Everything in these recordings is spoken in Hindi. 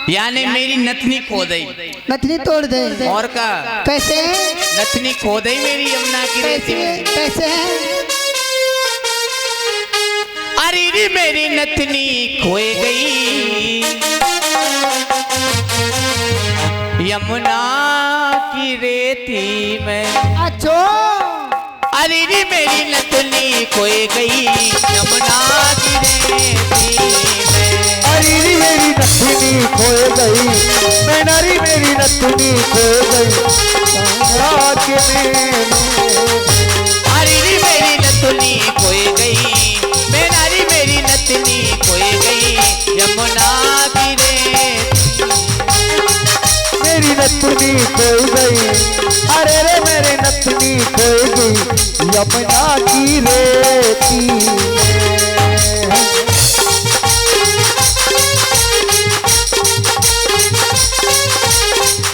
यानी मेरी नथनी खो गई। नथनी तोड़ दे। और का कैसे? नथनी खो गई मेरी यमुना की रेती में। कैसे है? अरे रे मेरी नथनी खोए गई यमुना की रेती में। अच्छो। अरे रे मेरी नथनी खोए गई यमुना की रेती में। अरे रे मेरी नथनी खोए गई, मैं नारी मेरी नथनी खोए गई यमुना के में। अरे रे मेरी नथनी खोए गई, मैं नारी मेरी नथनी खोए गई यमुना की रेती। मेरी नथनी खोई गई, अरे रे मेरी नथनी खोई गई यमुना की रेती में।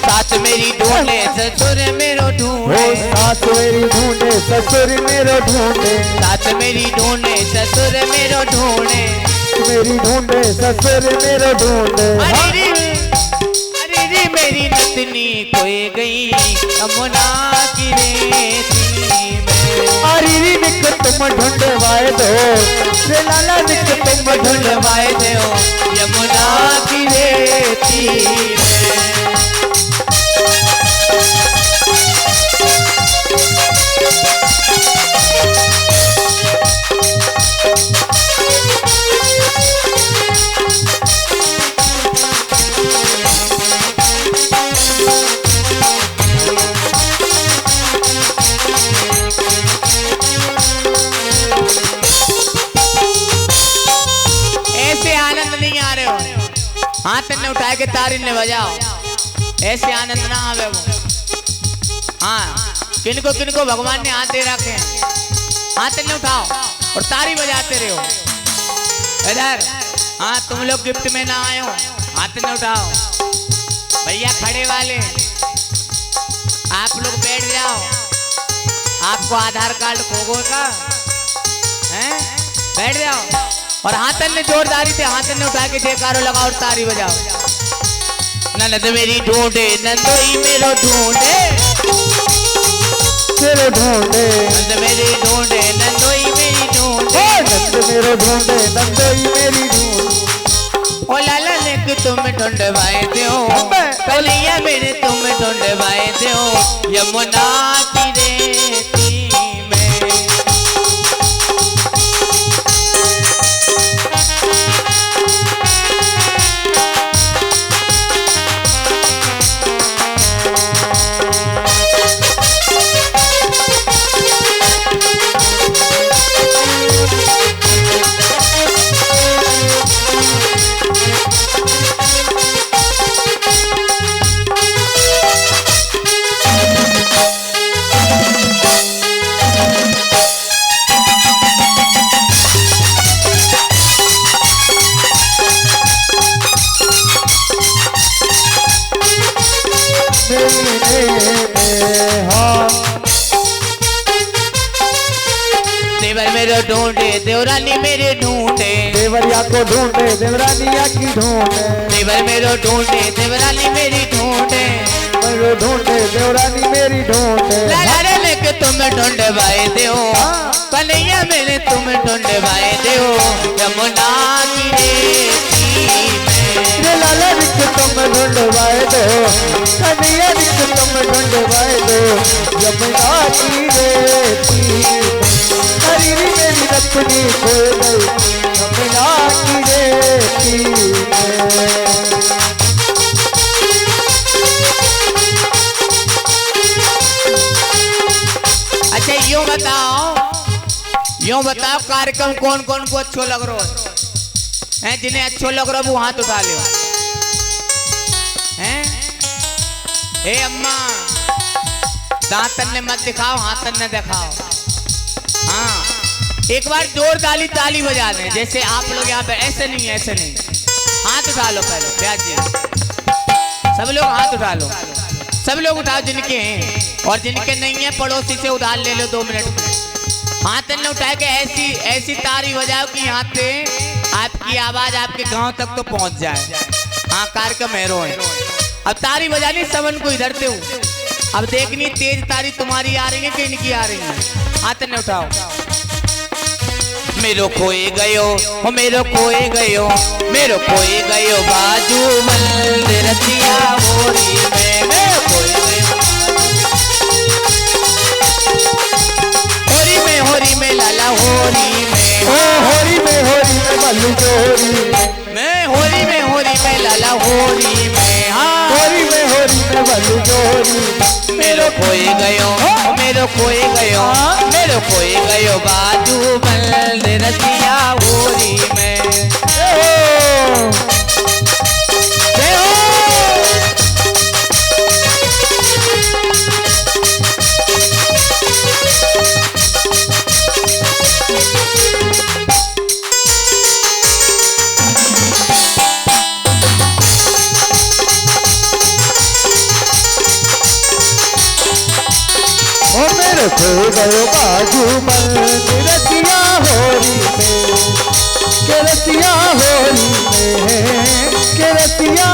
सास मेरी ढूंढे ससुर मेरो ढूंढे, सास मेरी ढूंढे ससुर मेरो ढूंढे, सास मेरी ढूंढे ससुर मेरो ढूंढे, मेरी ढूंढे ससुर मेरो ढूंढे। अरे रे मेरी नथनी खोए गई यमुना की रेती में। अरे रे निक तुम ढूंढवाए दो, रे लाला निक तुम ढूंढवाए दो यमुना की रेती में। हाथ ने उठा के तारी ने बजाओ, ऐसे आनंद ना आवे वो। हाँ, किनको किनको भगवान ने हाथ दे रखे हैं, हाथ ने उठाओ और तारी बजाते रहो। इधर हाँ, तुम लोग गिफ्ट में ना आए हो, हाथ ने उठाओ। भैया खड़े वाले आप लोग बैठ जाओ, आपको आधार कार्ड खोगो का हैं, बैठ जाओ। और हाथन ने जोरदारी से हाथन ने उठा के जयकारो लगाओ और तारी बजाओ। ननद मेरी ढूंढे नंदोई मेरो ढूंढे, मेरो ढूंढे नंद मेरी ढूंढे नंदोई मेरी ढूंढे, नंद मेरो ढूंढे नंदोई मेरी ढूंढे। ओ लाला ने कि तुम ढूंढवाए दो, कलिया मेरे तुम ढूंढवाए दो यमुना की रेती में। देवर मेरे ढूंढे देवरानी मेरे ढूंढे, देवरिया को ढूंढे देवरानिया की ढूंढे। देवर मेरे ढूंढे देवरानी मेरी ढूंढे, मेरे ढूंढे देवरानी मेरी ढूंढे। लाला लेके तुम ढूंढवाए दो, कन्हैया मेरे तुम ढूंढवाए दो यमुना की रेती में। लाला रिक तुम ढूंढवाए दो, कन्हैया रिक तुम ढूंढवाए दो यमुना की रेती में। हरी मेरी नथनी खो गई यमुना की रेती में। अच्छा यूं बताओ कार्यक्रम कौन कौन को अच्छो लग रहा है? जिन्हें अच्छो लग रहा है वो हाथ उठा लो। हैं? ए अम्मा, दांतन ने मत दिखाओ, हाथन ने दिखाओ। हाँ, एक बार जोरदारी ताली बजा दें, जैसे आप लोग यहाँ पे। ऐसे नहीं, ऐसे नहीं, हाथ उठा लो पहले प्याज जी, सब लोग हाथ उठा लो, सब लोग उठाओ जिनके हैं, और जिनके नहीं है पड़ोसी से उधार ले लो 2 मिनट में। हाथ ने उठा के ऐसी ऐसी तारी बजाओ कि यहाँ से आपकी आवाज आपके गांव तक तो पहुंच जाए। हाँ कार का मेरो है। अब तारी बजानी सबन को इधर से हूँ। अब देखनी तेज तारी तुम्हारी आ रही है कि इनकी आ रही है। हाथ न उठाओ। मेरो खोए गयो हो मेरो खोए गयो मेरो खोए गयो बाजू मंदिर रतिया होरी में मेरो खोए गयो होरी में लाला होरी में ओ होरी में बालू जोरी मैं होरी में लाला होरी में हाँ होरी में बालू जोरी मेरो खोए गयो मेरो खोए गयो मेरो खोए गयो बाजू मंदिर रतिया होरी में जय हो। ओ मेरे खो गयो बाजू मंदिर रतिया होरी में के रतिया होरी में के रतिया